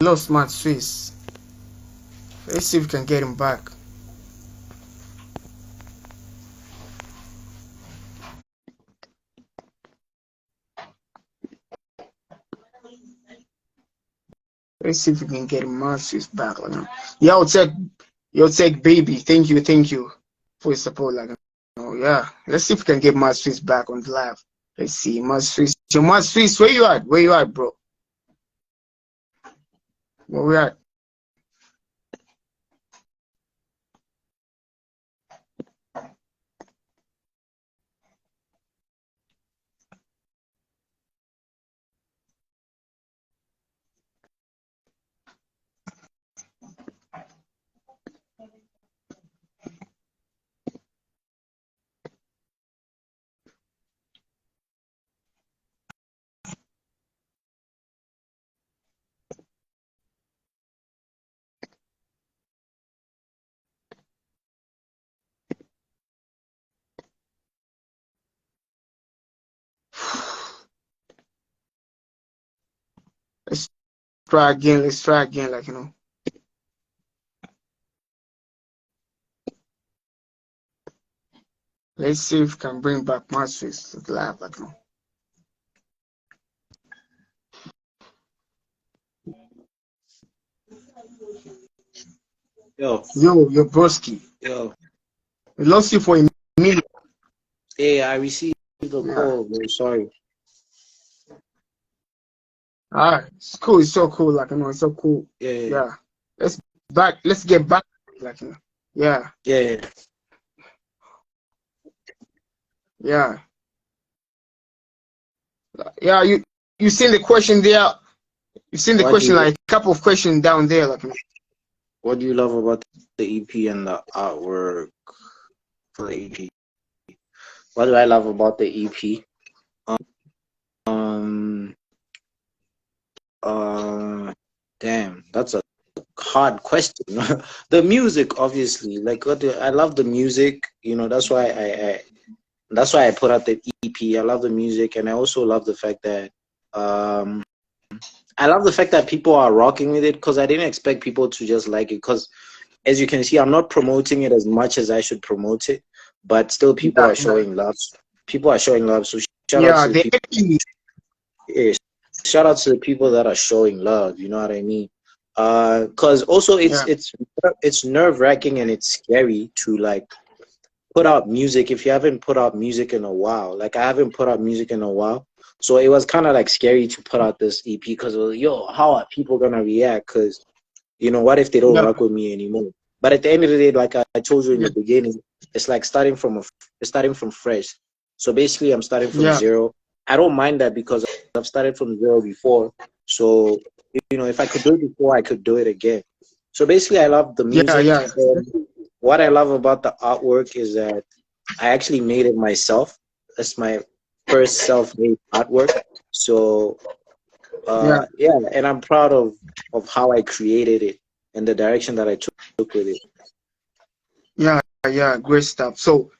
lost Matt Swiss. Let's see if we can get him back. Let's see if we can get Matt Swiss back. Like, yo, take baby. Thank you for your support. Like, oh yeah. Let's see if we can get Matt Swiss back on the live. Let's see, Matt Swiss. Yo, Matt Swiss, where you at? Where you at, bro? Where we at? Let's try again. Let's try again. Like, let's see if we can bring back Matt Swiss to the live. Like, yo, broski. Yo. We lost you for a minute. Hey, I received a call. I'm sorry. Alright, it's cool. It's so cool. Like, it's so cool. Yeah. Let's get back. Like, yeah. Yeah. Yeah. Yeah. You seen the question there? You seen the question, like a couple of questions down there. Like, what do you love about the EP and the artwork for the EP? What do I love about the EP? Damn, that's a hard question. The music, obviously, like I love the music. That's why I put out the EP. I love the music, and I also love the fact that I love the fact that people are rocking with it, because I didn't expect people to just like it. Because as you can see, I'm not promoting it as much as I should promote it, but still people are showing love. People are showing love. So shout out to the people. Yeah, shout out to the people that are showing love. You know what I mean? Because also it's nerve-wracking and it's scary to like put out music if you haven't put out music in a while. Like, I haven't put out music in a while, so it was kind of like scary to put out this EP, because how are people gonna react? Because what if they don't rock with me anymore? But at the end of the day, like I told you in the beginning, it's like starting from fresh. So basically, I'm starting from zero. I don't mind that, because I've started from zero before. So if I could do it before, I could do it again. So basically, I love the music. What I love about the artwork is that I actually made it myself. That's my first self-made artwork. So and I'm proud of how I created it and the direction that I took with it. Yeah, great stuff. So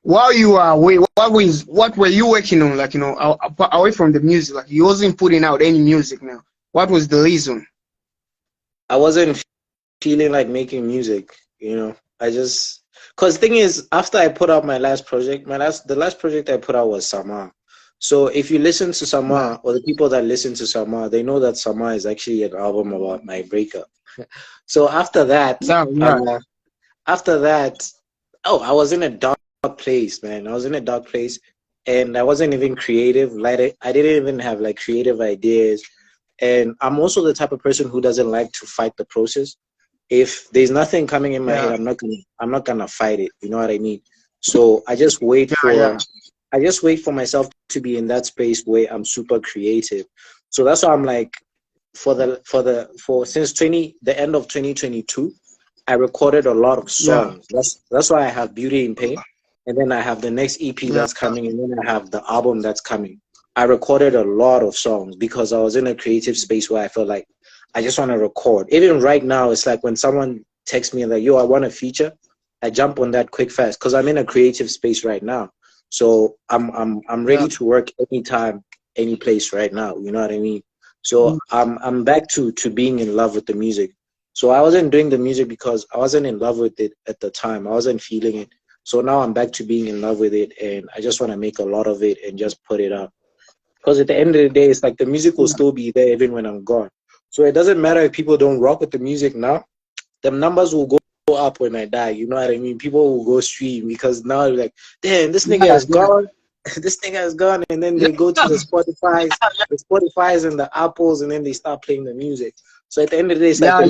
while you are away, what were you working on? Like, away from the music, like you wasn't putting out any music now. What was the reason? I wasn't feeling like making music, because the thing is, after I put out my last project, the last project I put out was Sama. So if you listen to Sama, or the people that listen to Sama, they know that Sama is actually an album about my breakup. So after that, I was in a dark place, man. I was in a dark place, and I wasn't even creative. Like, I didn't even have like creative ideas. And I'm also the type of person who doesn't like to fight the process. If there's nothing coming in my head, I'm not gonna fight it. You know what I mean? So I just wait for myself to be in that space where I'm super creative. So that's why I'm like, since the end of 2022, I recorded a lot of songs. That's why I have Beauty in Pain, and then I have the next EP that's coming, and then I have the album that's coming. I recorded a lot of songs because I was in a creative space where I felt like I just want to record. Even right now, it's like when someone texts me like, yo, I want a feature, I jump on that quick fast, because I'm in a creative space right now. So I'm ready to work anytime, any place right now. You know what I mean? So I'm back to being in love with the music. So I wasn't doing the music because I wasn't in love with it at the time. I wasn't feeling it. So now I'm back to being in love with it, and I just want to make a lot of it and just put it out. Because at the end of the day, it's like the music will still be there even when I'm gone. So it doesn't matter if people don't rock with the music now. The numbers will go up when I die. You know what I mean? People will go stream because now they're like, damn, this nigga is gone. This nigga is gone. And then they go to the Spotify's and the Apples, and then they start playing the music. So at the end of the day, it's like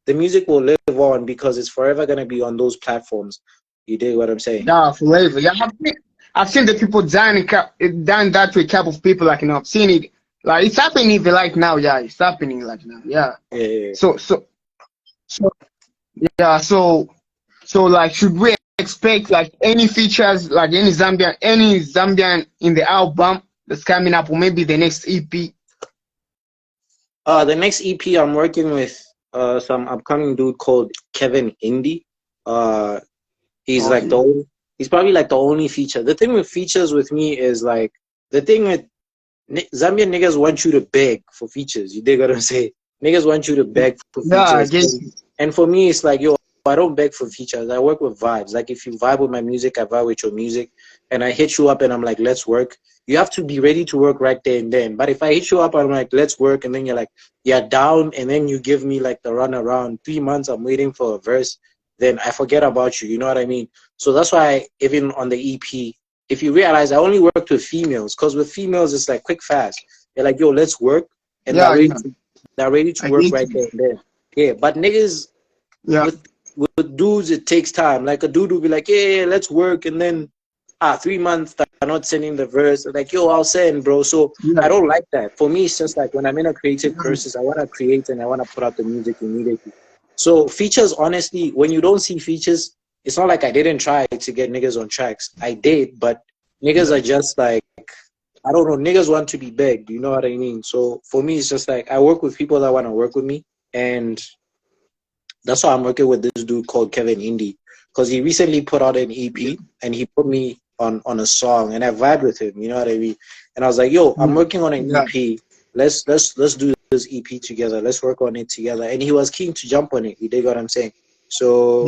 the music will live on because it's forever gonna be on those platforms. You dig what I'm saying? Yeah, forever. Yeah, I've seen the people done that to a couple of people. Like, I've seen it. Like, it's happening even like now. Yeah, it's happening like now. Yeah. Yeah. So yeah. So like, should we expect like any features, like any Zambian in the album that's coming up, or maybe the next EP? The next EP I'm working with some upcoming dude called Kevin Indy. He's like he's probably like the only feature. The thing with features with me is like the thing with Zambian niggas want you to beg for features. You dig what I'm saying? Niggas want you to beg for features. And for me, it's like, yo, I don't beg for features. I work with vibes. Like, if you vibe with my music, I vibe with your music. And I hit you up and I'm like, let's work. You have to be ready to work right there and then. But if I hit you up, I'm like, let's work. And then you're like, you're down. And then you give me like the run around. 3 months, I'm waiting for a verse. Then I forget about you. You know what I mean? So that's why even on the EP, if you realize I only worked with females, because with females, it's like quick, fast. They're like, yo, let's work. And they're ready to work right there and then. Yeah, but niggas, with dudes, it takes time. Like, a dude will be like, yeah, let's work. And then 3 months, they're not sending the verse. They're like, yo, I'll send, bro. So I don't like that. For me, it's just like when I'm in a creative process, I want to create and I want to put out the music immediately. So features, honestly, when you don't see features, it's not like I didn't try to get niggas on tracks. I did, but niggas are just like, I don't know, niggas want to be begged. You know what I mean? So for me, it's just like I work with people that want to work with me. And that's why I'm working with this dude called Kevin Indy. Because he recently put out an EP and he put me on a song and I vibed with him. You know what I mean? And I was like, yo, I'm working on an EP. Let's do this EP together. Let's work on it together. And he was keen to jump on it. You dig what I'm saying? So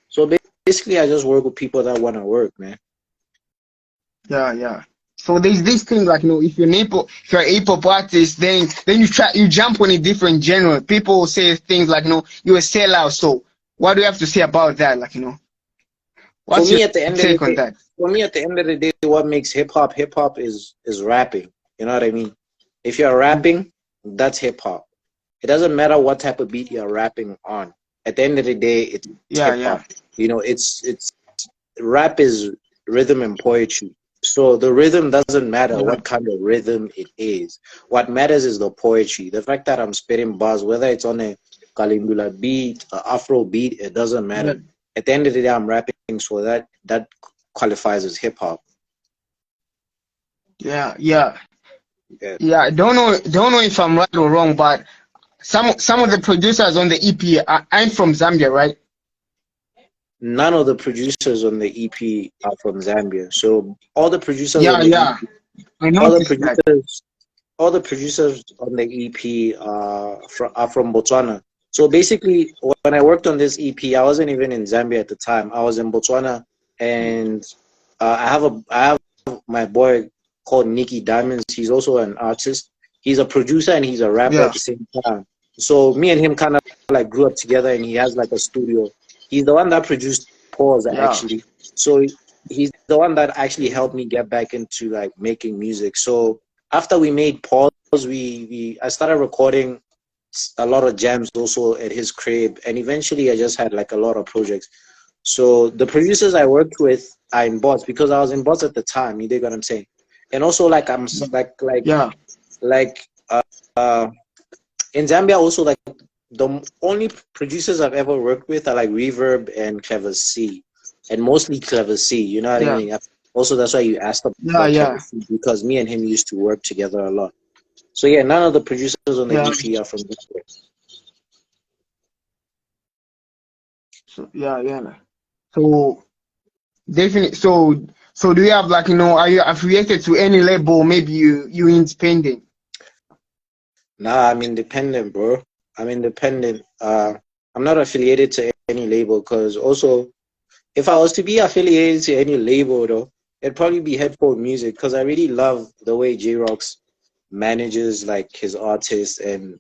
So basically, I just work with people that want to work, man. Yeah. So there's this thing like, if you're a hip hop artist, then you jump on a different genre. People say things like, you're a sellout. So what do you have to say about that? Like, what's your take on that? For me, at the end of the day, what makes hip hop is rapping. You know what I mean? If you're rapping, that's hip hop. It doesn't matter what type of beat you're rapping on. At the end of the day, it's hip hop. You know, it's rap is rhythm and poetry. So the rhythm doesn't matter what kind of rhythm it is. What matters is the poetry. The fact that I'm spitting bars, whether it's on a Kalimbula beat, an Afro beat, it doesn't matter. At the end of the day, I'm rapping, so that qualifies as hip hop. Yeah. I don't know if I'm right or wrong, but some of the producers on the EP aren't from Zambia, right? None of the producers on the EP are from Zambia. So all the producers on the EP, all the producers on the EP are from Botswana. So basically, when I worked on this EP, I wasn't even in Zambia at the time. I was in Botswana, and I have my boy called Nicky Diamonds. He's also an artist. He's a producer and he's a rapper at the same time. So me and him kind of like grew up together, and he has like a studio. He's the one that produced Pause actually. So he's the one that actually helped me get back into like making music. So after we made Pause, I started recording a lot of jams also at his crib, and eventually I just had like a lot of projects. So the producers I worked with are in Bots because I was in Bots at the time. You dig what I'm saying? And also like I'm in Zambia also, like the only producers I've ever worked with are like Reverb and Clever C, and mostly Clever C. You know what I mean? Also, that's why you asked about Clever C, because me and him used to work together a lot. So yeah, none of the producers on the EP are from Zambia. So So definitely. So do you have like, are you affiliated to any label? Maybe you independent? Nah, I'm independent, bro. I'm independent. I'm not affiliated to any label because also, if I was to be affiliated to any label, though, it'd probably be Headphone Music because I really love the way J Rocks manages like his artists and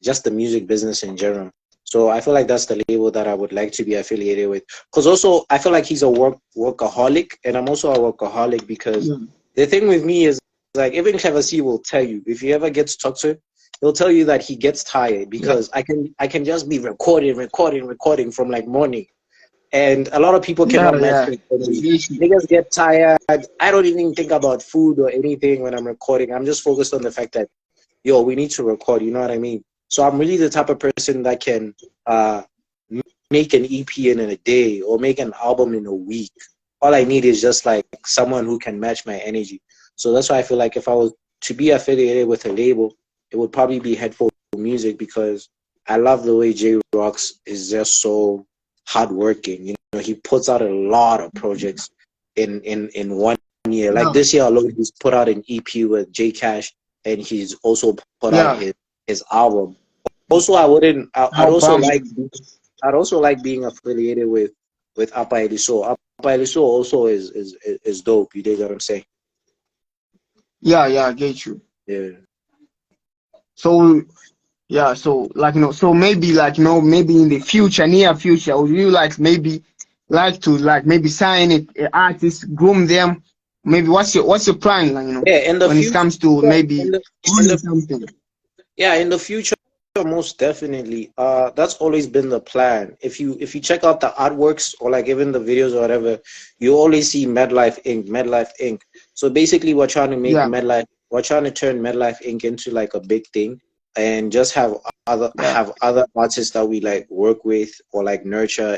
just the music business in general. So I feel like that's the label that I would like to be affiliated with. Because also I feel like he's a workaholic, and I'm also a workaholic because Yeah, the thing with me is like even Clever C will tell you if you ever get to talk to him, he'll tell you that he gets tired yeah, because I can just be recording from like morning, and a lot of people yeah, cannot match yeah. that I energy. get you. Niggas get tired. I don't even think about food or anything when I'm recording. I'm just focused on the fact that yo, we need to record. You know what I mean? So I'm really the type of person that can uh, make an EP in a day or make an album in a week. All I need is just like someone who can match my energy. So that's why I feel like if I was to be affiliated with a label, it would probably be Headphone Music because I love the way J Rocks is just so hardworking. You know, he puts out a lot of projects in 1 year. Like Yeah, this year alone, he's put out an EP with J Cash, and he's also put out yeah. his album. Also, I wouldn't. How bomb. I'd also like being affiliated with Apa Eliso. Apa Eliso also is dope. You dig what I'm saying? Yeah, yeah, I get you. Yeah. So yeah, so like so maybe like maybe in the future, near future, would you like to like maybe sign a artist, groom them? Maybe what's your plan, like Yeah. In the when it future. comes to In maybe the in doing the something? Yeah, in the future, most definitely. That's always been the plan. If you check out the artworks or like even the videos or whatever, you always see MedLife Inc. MedLife Inc. So basically, Yeah, we're trying to turn MedLife Inc. into like a big thing, and just yeah, have other artists that we like work with or like nurture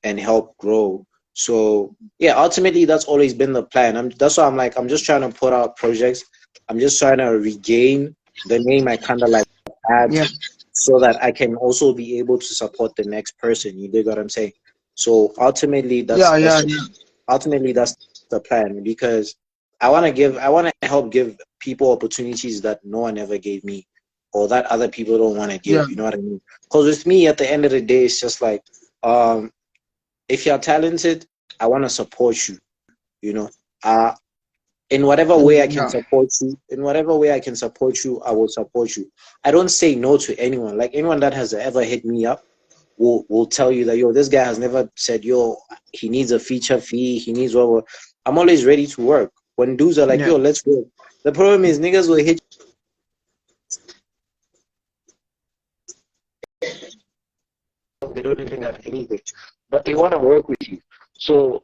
and help grow. So yeah, ultimately that's always been the plan. That's why I'm just trying to put out projects. I'm just trying to regain the name I kind of like had yeah, so that I can also be able to support the next person. You dig what I'm saying? So ultimately, yeah, yeah, yeah, that's the plan because I want to help give people opportunities that no one ever gave me or that other people don't want to yeah, give. You know what I mean? Because with me, at the end of the day, it's just like, um, if you're talented, I want to support you. You know, uh, in whatever way I can yeah, support you, I will support you. I don't say no to anyone. Like anyone that has ever hit me up will tell you that yo, this guy has never said yo, he needs a feature fee, he needs whatever. I'm always ready to work. When dudes are like, yeah. yo, let's work. The problem is niggas will hit you, they don't even have anything. But they want to work with you. So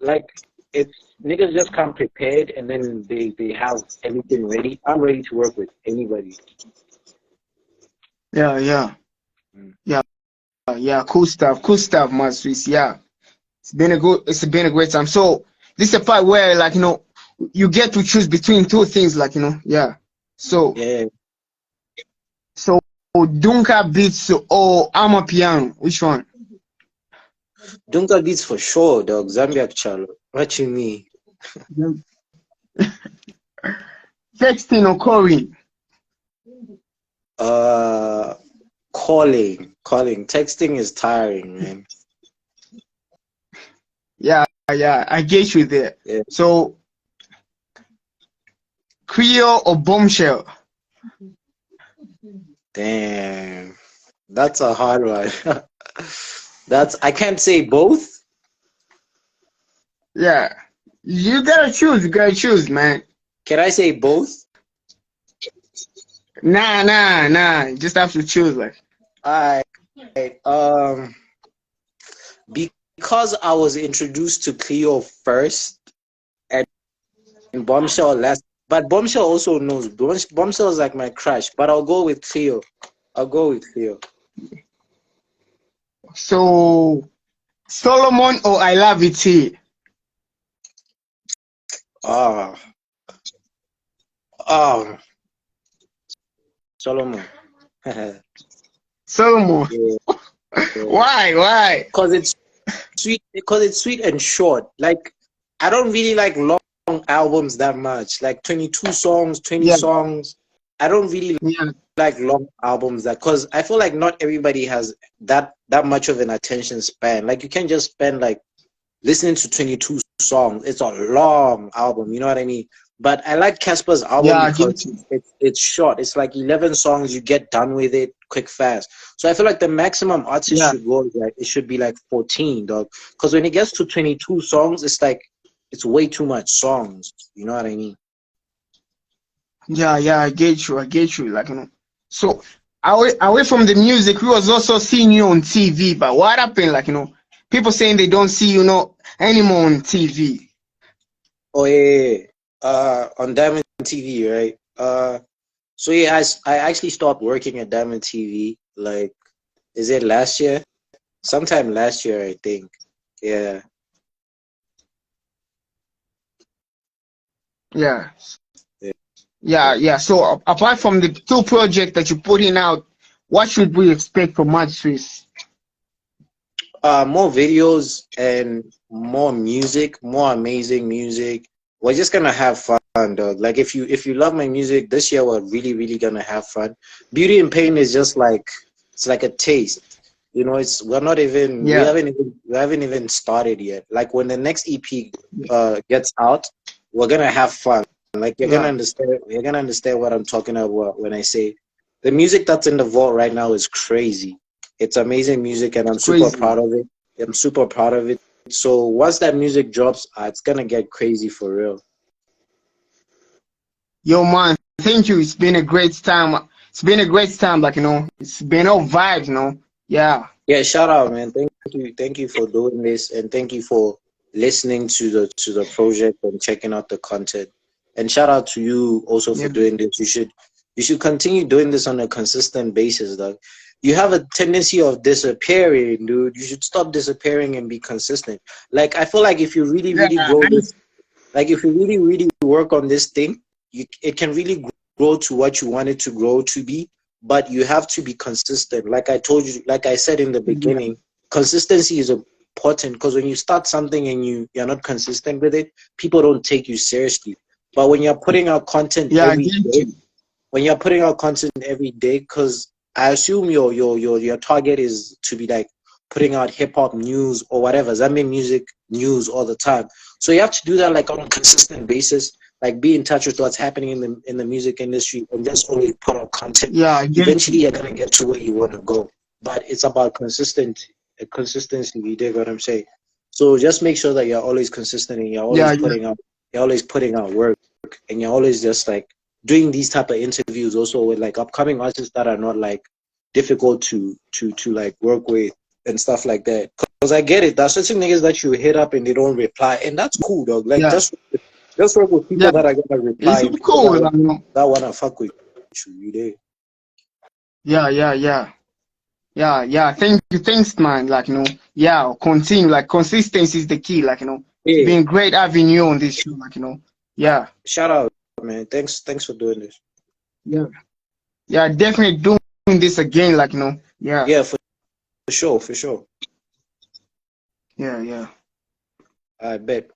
like it's niggas just come prepared and then they have everything ready. I'm ready to work with anybody. Yeah, yeah, Mm. yeah, yeah. Cool stuff, man. Swiss. Yeah, it's been a great time. So this is a part where like you get to choose between two things, like yeah. So Yeah. so Dunka beats or Amapiano, which one? Dunga beats for sure, dog. Zambia Chalo. What you mean? Yeah. Texting or calling? Uh, calling. Texting is tiring, man. Yeah, yeah, I get you there. Yeah. So Creole or Bombshell? Damn, that's a hard one. That's I can't say both. Yeah, you gotta choose, man. Can I say both? Nah. You just have to choose, like. I um because I was introduced to Cleo first and Bombshell last, but Bombshell also knows. Bombshell is like my crush, but I'll go with Cleo. I'll go with Cleo. So Solomon or I Love It Here? Ah, oh, Solomon. Yeah, Solomon. yeah. Why? Because it's sweet and short. Like I don't really like long albums that much. Like 22 songs, 20 Yeah, songs. I don't really Yeah, like long albums that, because I feel like not everybody has that much of an attention span. Like you can't just spend like listening to 22 songs. It's a long album, you know what I mean? But I like Casper's album yeah, I because get you. it's short. It's like 11 songs. You get done with it quick, fast. So I feel like the maximum artist Yeah, should go is like it should be like 14, dog. Because when it gets to 22 songs, it's like it's way too much songs. You know what I mean? yeah, yeah, I get you. I get you. Like, so away from the music, we was also seeing you on TV. But what happened? Like, people saying they don't see you, anymore on TV. Oh yeah, yeah, yeah. On Diamond TV, right? So yeah, I actually stopped working at Diamond TV. Like, is it last year? Sometime last year, I think. Yeah. Yeah, Yeah. yeah, yeah. So apart from the two projects that you putting out, what should we expect from Mad Swiss? More videos and more music, more amazing music. We're just gonna have fun, dog. Like if you love my music, this year we're really gonna have fun. Beauty and Pain is just like it's like a taste. You know, it's we're not even Yeah, we haven't even started yet. Like when the next EP gets out, we're gonna have fun. Like yeah, you're gonna understand what I'm talking about when I say the music that's in the vault right now is crazy. It's amazing music, and I'm it's super crazy. proud of it. I'm super proud of it. So once that music drops, it's gonna get crazy for real. Yo, man, thank you. It's been a great time. It's been a great time. Like, it's been all vibes. Yeah, Yeah, shout out, man. Thank you for doing this, and thank you for listening to the project and checking out the content. And shout out to you also yeah, for doing this. You should continue doing this on a consistent basis, dog. You have a tendency of disappearing, dude. You should stop disappearing and be consistent. Like I feel like if you yeah. really grow this, like if you really work on this thing, it can really grow to what you want it to grow to be, but you have to be consistent. Like I told you, like I said in the Yeah, beginning, consistency is important, because when you start something and you're not consistent with it, people don't take you seriously. But when you're putting out content yeah, I every get day, you. when you're putting out content every day, because I assume your target is to be like putting out hip hop news or whatever, Zambian music news all the time. So you have to do that like on a consistent basis, like be in touch with what's happening in the music industry, and just only put out content. Yeah, I get Eventually, you. you're gonna get to where you want to go, but it's about consistency. You dig what I'm saying? So just make sure that you're always consistent, and Yeah, yeah, you're always putting out work, and you're always just like doing these type of interviews also with like upcoming artists that are not like difficult to like work with and stuff like that. Because I get it, there's certain niggas that you hit up and they don't reply, and that's cool, dog. Like yeah, just work with people yeah. that are gonna reply It's and people cool. that wanna fuck with you. You there? Yeah, yeah, yeah. Yeah, yeah. Thank you. Thanks, man. Like, yeah, continue. Like, consistency is the key. Like, it's Yeah. been great having you on this show. Like, yeah, Shout out, man. Thanks for doing this. yeah, yeah. Definitely doing this again. Like, yeah, Yeah, for sure, for sure. yeah, yeah. I bet.